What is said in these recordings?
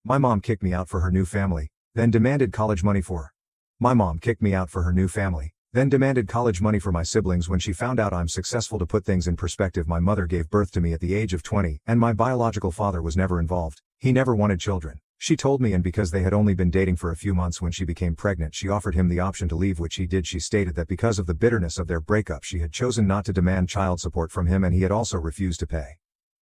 My mom kicked me out for her new family, then demanded college money for. My mom kicked me out for her new family, then demanded college money for my siblings. When she found out I'm successful. To put things in perspective, my mother gave birth to me at the age of 20, and my biological father was never involved. He never wanted children. She told me, and because they had only been dating for a few months when she became pregnant, she offered him the option to leave, which he did. She stated that because of the bitterness of their breakup, she had chosen not to demand child support from him, and he had also refused to pay.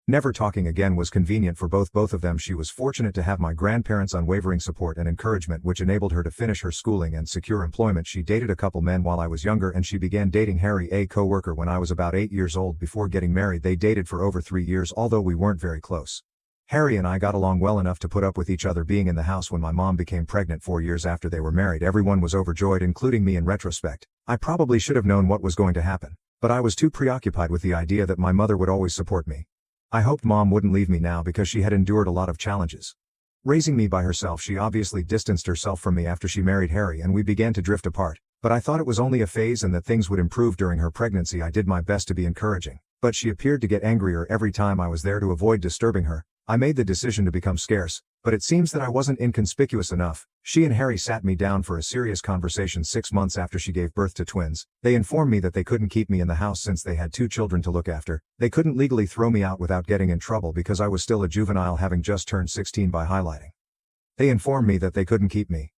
Never talking again was convenient for both of them. She was fortunate to have my grandparents' unwavering support and encouragement, which enabled her to finish her schooling and secure employment. She dated a couple men while I was younger, and she began dating Harry, a co-worker, when I was about 8 years old. Before getting married, they dated for over 3 years, although we weren't very close. Harry and I got along well enough to put up with each other being in the house when my mom became pregnant 4 years after they were married. Everyone was overjoyed, including me. In retrospect, I probably should have known what was going to happen, but I was too preoccupied with the idea that my mother would always support me. I hoped mom wouldn't leave me now because she had endured a lot of challenges raising me by herself. She obviously distanced herself from me after she married Harry, and we began to drift apart, but I thought it was only a phase and that things would improve during her pregnancy. I did my best to be encouraging, but she appeared to get angrier every time I was there. To avoid disturbing her, I made the decision to become scarce, but it seems that I wasn't inconspicuous enough. She and Harry sat me down for a serious conversation 6 months after she gave birth to twins. They informed me that they couldn't keep me in the house since they had 2 children to look after. They couldn't legally throw me out without getting in trouble because I was still a juvenile, having just turned 16. By highlighting, they informed me that they couldn't keep me.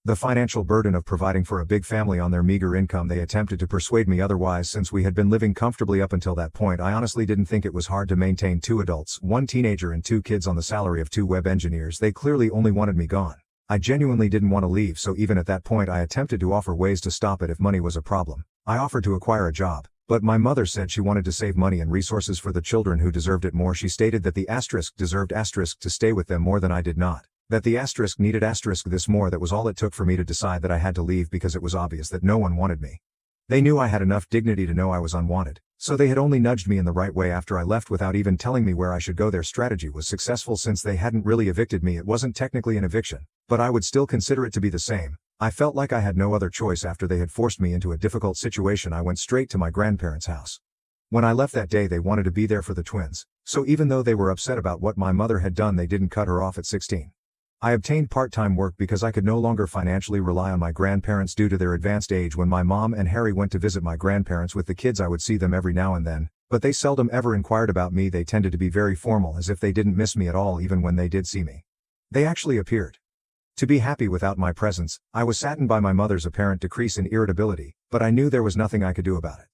The financial burden of providing for a big family on their meager income. They attempted to persuade me otherwise since we had been living comfortably up until that point. I honestly didn't think it was hard to maintain 2 adults, 1 teenager and 2 kids on the salary of 2 web engineers. They clearly only wanted me gone. I genuinely didn't want to leave, so even at that point I attempted to offer ways to stop it if money was a problem. I offered to acquire a job, but my mother said she wanted to save money and resources for the children who deserved it more. She stated that the asterisk deserved asterisk to stay with them more than I did not. That the asterisk needed asterisk this more. That was all it took for me to decide that I had to leave because it was obvious that no one wanted me. They knew I had enough dignity to know I was unwanted, so they had only nudged me in the right way after I left without even telling me where I should go. Their strategy was successful since they hadn't really evicted me. It wasn't technically an eviction, but I would still consider it to be the same. I felt like I had no other choice after they had forced me into a difficult situation. I went straight to my grandparents' house. When I left that day, they wanted to be there for the twins, so even though they were upset about what my mother had done, they didn't cut her off at 16. I obtained part-time work because I could no longer financially rely on my grandparents due to their advanced age. When my mom and Harry went to visit my grandparents with the kids, I would see them every now and then, but they seldom ever inquired about me. They tended to be very formal, as if they didn't miss me at all even when they did see me. They actually appeared to be happy without my presence. I was saddened by my mother's apparent decrease in irritability, but I knew there was nothing I could do about it.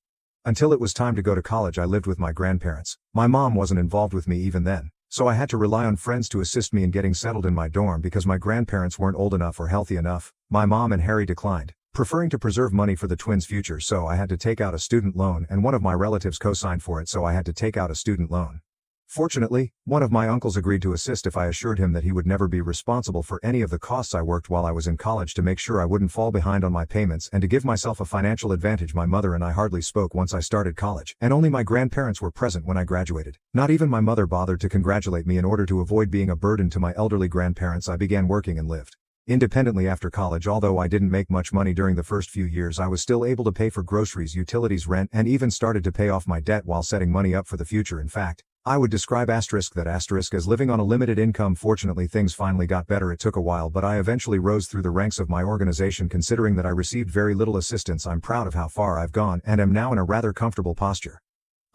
Until it was time to go to college, I lived with my grandparents. My mom wasn't involved with me even then, so I had to rely on friends to assist me in getting settled in my dorm because my grandparents weren't old enough or healthy enough. My mom and Harry declined, preferring to preserve money for the twins' future, so I had to take out a student loan, and one of my relatives co-signed for it, so I had to take out a student loan. Fortunately, one of my uncles agreed to assist if I assured him that he would never be responsible for any of the costs. I worked while I was in college to make sure I wouldn't fall behind on my payments and to give myself a financial advantage. My mother and I hardly spoke once I started college, and only my grandparents were present when I graduated. Not even my mother bothered to congratulate me. In order to avoid being a burden to my elderly grandparents, I began working and lived independently after college. Although I didn't make much money during the first few years, I was still able to pay for groceries, utilities, rent, and even started to pay off my debt while setting money up for the future. In fact, I would describe that asterisk as living on a limited income. Fortunately, things finally got better. It took a while, but I eventually rose through the ranks of my organization. Considering that I received very little assistance, I'm proud of how far I've gone and am now in a rather comfortable posture.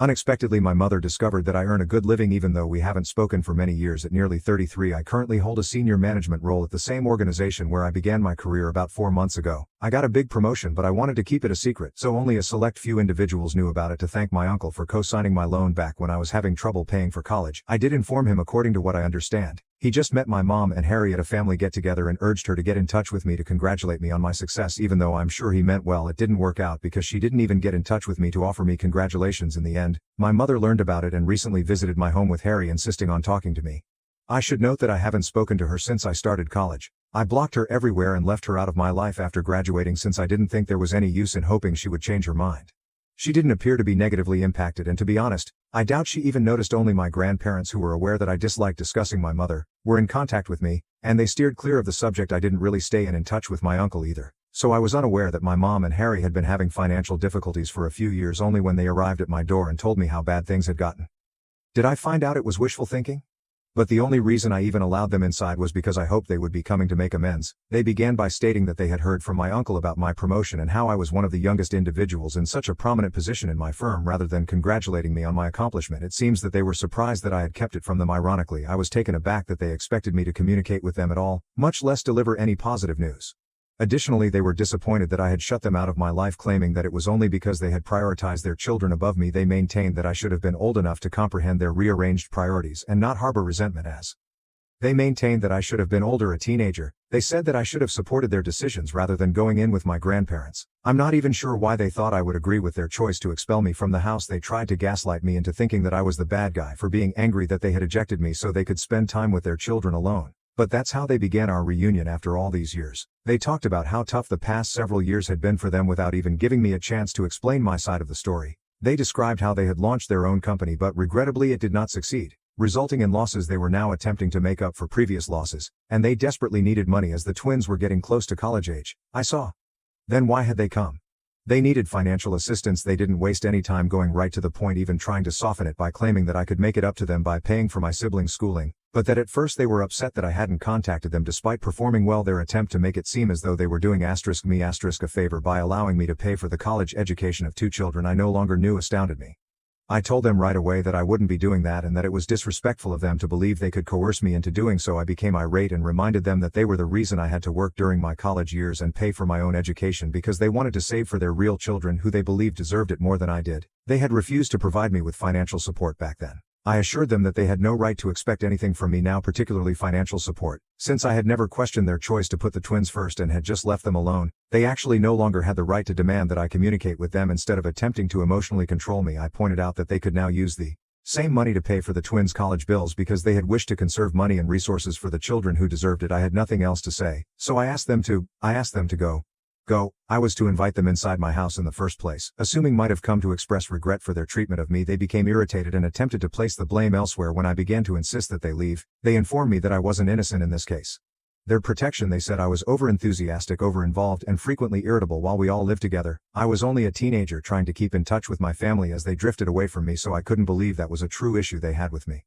Unexpectedly, my mother discovered that I earn a good living even though we haven't spoken for many years. At nearly 33, I currently hold a senior management role at the same organization where I began my career about 4 months ago. I got a big promotion, but I wanted to keep it a secret, so only a select few individuals knew about it. To thank my uncle for co-signing my loan back when I was having trouble paying for college, I did inform him. According to what I understand, he just met my mom and Harry at a family get-together and urged her to get in touch with me to congratulate me on my success. Even though I'm sure he meant well, it didn't work out because she didn't even get in touch with me to offer me congratulations. In the end, my mother learned about it and recently visited my home with Harry, insisting on talking to me. I should note that I haven't spoken to her since I started college. I blocked her everywhere and left her out of my life after graduating since I didn't think there was any use in hoping she would change her mind. She didn't appear to be negatively impacted, and to be honest, I doubt she even noticed. Only my grandparents, who were aware that I disliked discussing my mother, were in contact with me, and they steered clear of the subject. I didn't really stay in touch with my uncle either, so I was unaware that my mom and Harry had been having financial difficulties for a few years. Only when they arrived at my door and told me how bad things had gotten did I find out it was wishful thinking. But the only reason I even allowed them inside was because I hoped they would be coming to make amends. They began by stating that they had heard from my uncle about my promotion and how I was one of the youngest individuals in such a prominent position in my firm. Rather than congratulating me on my accomplishment, it seems that they were surprised that I had kept it from them. Ironically, I was taken aback that they expected me to communicate with them at all, much less deliver any positive news. Additionally, they were disappointed that I had shut them out of my life, claiming that it was only because they had prioritized their children above me. They maintained that I should have been old enough to comprehend their rearranged priorities and not harbor resentment as they maintained that I should have been older, a teenager. They said that I should have supported their decisions rather than going in with my grandparents. I'm not even sure why they thought I would agree with their choice to expel me from the house. They tried to gaslight me into thinking that I was the bad guy for being angry that they had ejected me so they could spend time with their children alone. But that's how they began our reunion after all these years. They talked about how tough the past several years had been for them without even giving me a chance to explain my side of the story. They described how they had launched their own company, but regrettably it did not succeed, resulting in losses they were now attempting to make up for previous losses, and they desperately needed money as the twins were getting close to college age. I saw. Then why had they come? They needed financial assistance. They didn't waste any time, going right to the point, even trying to soften it by claiming that I could make it up to them by paying for my siblings' schooling, but that at first they were upset that I hadn't contacted them despite performing well. Their attempt to make it seem as though they were doing me a favor by allowing me to pay for the college education of 2 children I no longer knew astounded me. I told them right away that I wouldn't be doing that and that it was disrespectful of them to believe they could coerce me into doing so. I became irate and reminded them that they were the reason I had to work during my college years and pay for my own education because they wanted to save for their real children who they believed deserved it more than I did. They had refused to provide me with financial support back then. I assured them that they had no right to expect anything from me now, particularly financial support, since I had never questioned their choice to put the twins first and had just left them alone. They actually no longer had the right to demand that I communicate with them instead of attempting to emotionally control me. I pointed out that they could now use the same money to pay for the twins' college bills because they had wished to conserve money and resources for the children who deserved it. I had nothing else to say, so I asked them to go. I was to invite them inside my house in the first place, assuming might have come to express regret for their treatment of me. They became irritated and attempted to place the blame elsewhere. When I began to insist that they leave, they informed me that I wasn't innocent in this case. Their protection, they said I was over-enthusiastic, over-involved, and frequently irritable while we all lived together. I was only a teenager trying to keep in touch with my family as they drifted away from me, so I couldn't believe that was a true issue they had with me.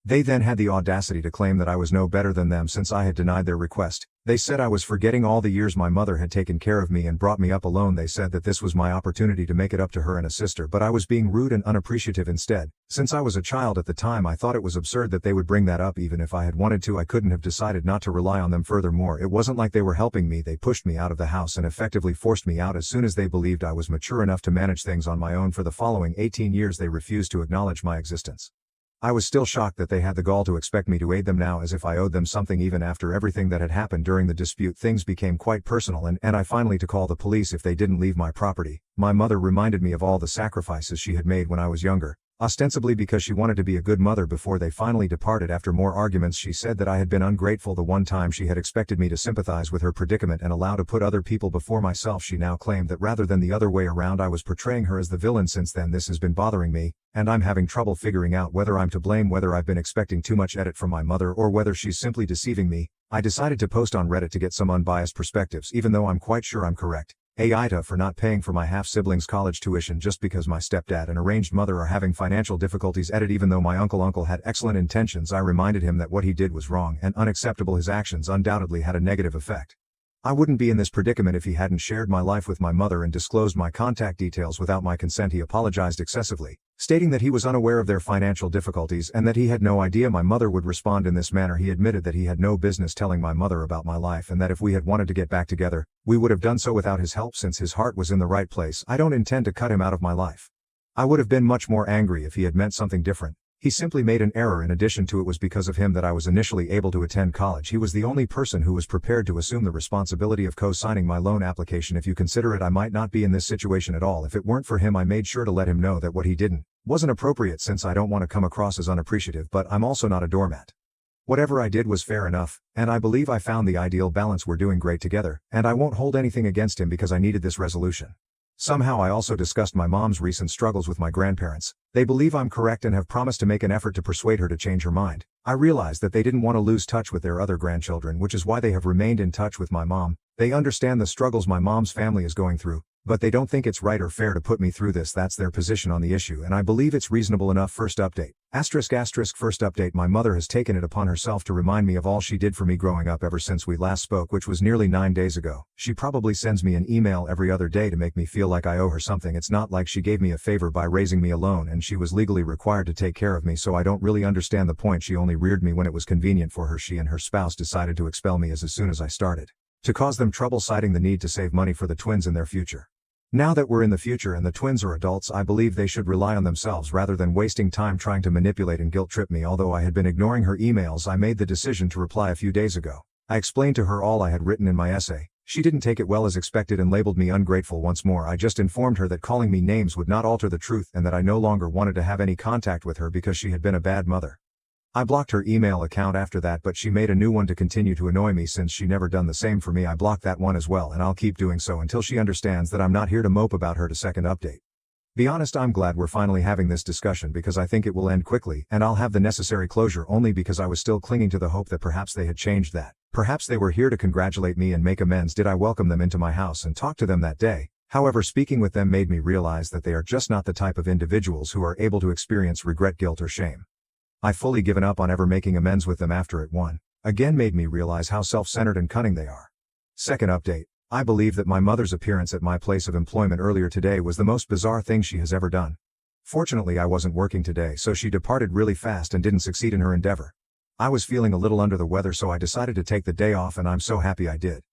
They then had the audacity to claim that I was no better than them since I had denied their request. They said I was forgetting all the years my mother had taken care of me and brought me up alone. They said that this was my opportunity to make it up to her and a sister, but I was being rude and unappreciative instead. Since I was a child at the time, I thought it was absurd that they would bring that up. Even if I had wanted to, I couldn't have decided not to rely on them. Furthermore, it wasn't like they were helping me. They pushed me out of the house and effectively forced me out as soon as they believed I was mature enough to manage things on my own. For the following 18 years they refused to acknowledge my existence. I was still shocked that they had the gall to expect me to aid them now, as if I owed them something. Even after everything that had happened during the dispute, things became quite personal and I finally to call the police if they didn't leave my property. My mother reminded me of all the sacrifices she had made when I was younger, ostensibly because she wanted to be a good mother. Before they finally departed after more arguments, she said that I had been ungrateful. The one time she had expected me to sympathize with her predicament and allow to put other people before myself, she now claimed that rather than the other way around, I was portraying her as the villain. Since then this has been bothering me, and I'm having trouble figuring out whether I'm to blame, whether I've been expecting too much edit from my mother, or whether she's simply deceiving me. I decided to post on Reddit to get some unbiased perspectives, even though I'm quite sure I'm correct. Ita for not paying for my half-siblings' college tuition just because my stepdad and arranged mother are having financial difficulties. Edit. Even though my uncle had excellent intentions, I reminded him that what he did was wrong and unacceptable. His actions undoubtedly had a negative effect. I wouldn't be in this predicament if he hadn't shared my life with my mother and disclosed my contact details without my consent. He apologized excessively, stating that he was unaware of their financial difficulties and that he had no idea my mother would respond in this manner. He admitted that he had no business telling my mother about my life and that if we had wanted to get back together, we would have done so without his help since his heart was in the right place. I don't intend to cut him out of my life. I would have been much more angry if he had meant something different. He simply made an error. In addition to it was because of him that I was initially able to attend college. He was the only person who was prepared to assume the responsibility of co-signing my loan application. If you consider it, I might not be in this situation at all if it weren't for him. I made sure to let him know that what he did wasn't appropriate, since I don't want to come across as unappreciative, but I'm also not a doormat. Whatever I did was fair enough, and I believe I found the ideal balance. We're doing great together, and I won't hold anything against him because I needed this resolution. Somehow I also discussed my mom's recent struggles with my grandparents. They believe I'm correct and have promised to make an effort to persuade her to change her mind. I realized that they didn't want to lose touch with their other grandchildren, which is why they have remained in touch with my mom. They understand the struggles my mom's family is going through, But they don't think it's right or fair to put me through this. That's their position on the issue, and I believe it's reasonable enough. First update. First update. My mother has taken it upon herself to remind me of all she did for me growing up ever since we last spoke, which was nearly 9 days ago. She probably sends me an email every other day to make me feel like I owe her something. It's not like she gave me a favor by raising me alone, and she was legally required to take care of me, so I don't really understand the point. She only reared me when it was convenient for her. She and her spouse decided to expel me as soon as I started to cause them trouble, citing the need to save money for the twins in their future. Now that we're in the future and the twins are adults, I believe they should rely on themselves rather than wasting time trying to manipulate and guilt trip me. Although I had been ignoring her emails, I made the decision to reply a few days ago. I explained to her all I had written in my essay. She didn't take it well as expected and labeled me ungrateful once more. I just informed her that calling me names would not alter the truth and that I no longer wanted to have any contact with her because she had been a bad mother. I blocked her email account after that, but she made a new one to continue to annoy me. Since she never done the same for me, I blocked that one as well, and I'll keep doing so until she understands that I'm not here to mope about her. To second update. Be honest, I'm glad we're finally having this discussion because I think it will end quickly and I'll have the necessary closure, only because I was still clinging to the hope that perhaps they had changed that. Perhaps they were here to congratulate me and make amends. Did I welcome them into my house and talk to them that day? However, speaking with them made me realize that they are just not the type of individuals who are able to experience regret, guilt, or shame. I fully given up on ever making amends with them after it again made me realize how self-centered and cunning they are. Second update. I believe that my mother's appearance at my place of employment earlier today was the most bizarre thing she has ever done. Fortunately, I wasn't working today, so she departed really fast and didn't succeed in her endeavor. I was feeling a little under the weather, so I decided to take the day off, and I'm so happy I did.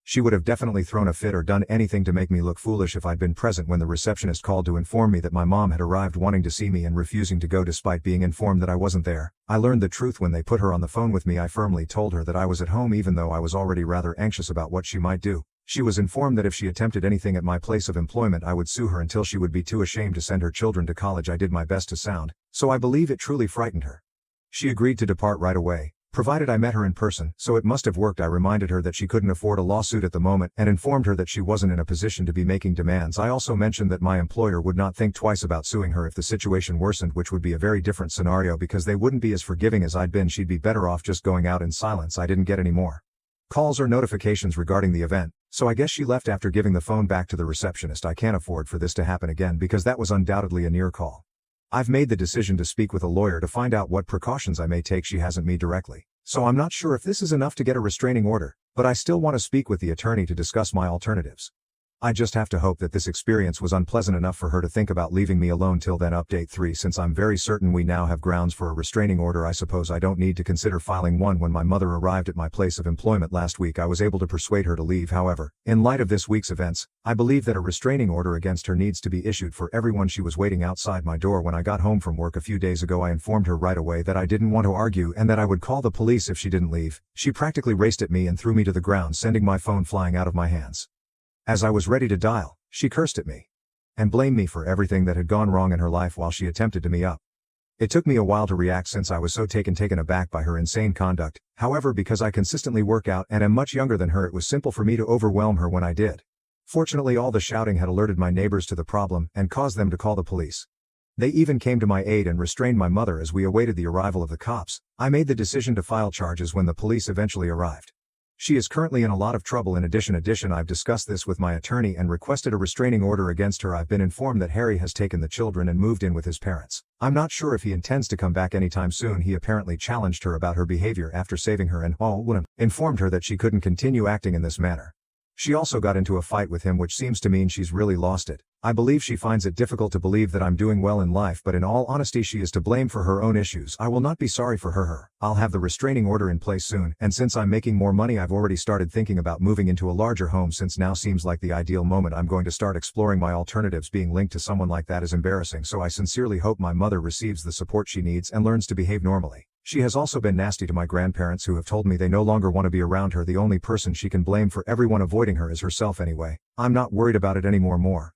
She would have definitely thrown a fit or done anything to make me look foolish if I'd been present when the receptionist called to inform me that my mom had arrived wanting to see me and refusing to go despite being informed that I wasn't there. I learned the truth when they put her on the phone with me. I firmly told her that I was at home, even though I was already rather anxious about what she might do. She was informed that if she attempted anything at my place of employment, I would sue her until she would be too ashamed to send her children to college. I did my best to sound, so I believe it truly frightened her. She agreed to depart right away, provided I met her in person, so it must have worked. I reminded her that she couldn't afford a lawsuit at the moment and informed her that she wasn't in a position to be making demands. I also mentioned that my employer would not think twice about suing her if the situation worsened, which would be a very different scenario because they wouldn't be as forgiving as I'd been. She'd be better off just going out in silence. I didn't get any more calls or notifications regarding the event, so I guess she left after giving the phone back to the receptionist. I can't afford for this to happen again because that was undoubtedly a near call. I've made the decision to speak with a lawyer to find out what precautions I may take. She hasn't me directly, so I'm not sure if this is enough to get a restraining order, but I still want to speak with the attorney to discuss my alternatives. I just have to hope that this experience was unpleasant enough for her to think about leaving me alone till then. Update 3. Since I'm very certain we now have grounds for a restraining order, I suppose I don't need to consider filing one. When my mother arrived at my place of employment last week, I was able to persuade her to leave. However, in light of this week's events, I believe that a restraining order against her needs to be issued for everyone. She was waiting outside my door when I got home from work a few days ago. I informed her right away that I didn't want to argue and that I would call the police if she didn't leave. She practically raced at me and threw me to the ground, sending my phone flying out of my hands. As I was ready to dial, she cursed at me and blamed me for everything that had gone wrong in her life while she attempted to me up. It took me a while to react since I was so taken aback by her insane conduct. However, because I consistently work out and am much younger than her, it was simple for me to overwhelm her when I did. Fortunately, all the shouting had alerted my neighbors to the problem and caused them to call the police. They even came to my aid and restrained my mother as we awaited the arrival of the cops. I made the decision to file charges when the police eventually arrived. She is currently in a lot of trouble. In addition, I've discussed this with my attorney and requested a restraining order against her. I've been informed that Harry has taken the children and moved in with his parents. I'm not sure if he intends to come back anytime soon. He apparently challenged her about her behavior after saving her and informed her that she couldn't continue acting in this manner. She also got into a fight with him, which seems to mean she's really lost it. I believe she finds it difficult to believe that I'm doing well in life, but in all honesty, she is to blame for her own issues. I will not be sorry for her. I'll have the restraining order in place soon, and since I'm making more money, I've already started thinking about moving into a larger home. Since now seems like the ideal moment, I'm going to start exploring my alternatives. Being linked to someone like that is embarrassing, so I sincerely hope my mother receives the support she needs and learns to behave normally. She has also been nasty to my grandparents, who have told me they no longer want to be around her. The only person she can blame for everyone avoiding her is herself anyway. I'm not worried about it anymore.